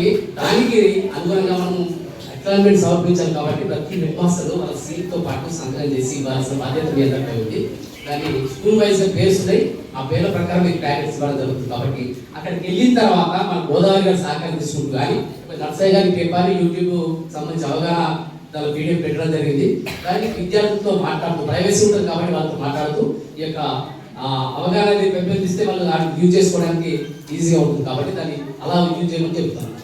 కాబట్టి దానికి అనుగుణంగా మనం అక్నాలజ్మెంట్ సమర్పించాలి. కాబట్టి ప్రతి హెడ్ మాస్టర్ వాళ్ళ సీట్తో పాటు సంకలనం చేసి ఇవ్వాల్సిన బాధ్యత మీ అందరిపై ఉంది. దాన్ని స్కూల్ వైజ్గా పేర్స్ ఉన్నాయి, ఆ పేర్ల ప్రకారం మీకు ప్యాకెట్స్ ఇవ్వడం జరుగుతుంది. కాబట్టి అక్కడికి వెళ్ళిన తర్వాత మన గోదావరి గారి సహకారం తీసుకుంటూ కానీ నర్సయ్య గారి పేపర్ యూట్యూబ్ సంబంధించి అవగాహన దాని వీడియో పెట్టడం జరిగింది. దానికి విద్యార్థులతో మాట్లాడుతూ ప్రైవసీ ఉంటుంది కాబట్టి వాళ్ళతో మాట్లాడుతూ ఈ యొక్క అవగాహన పెంపొందిస్తే వాళ్ళు యూజ్ చేసుకోవడానికి ఈజీగా ఉంటుంది. కాబట్టి దాన్ని అలా యూజ్ చేయమని చెప్తాను.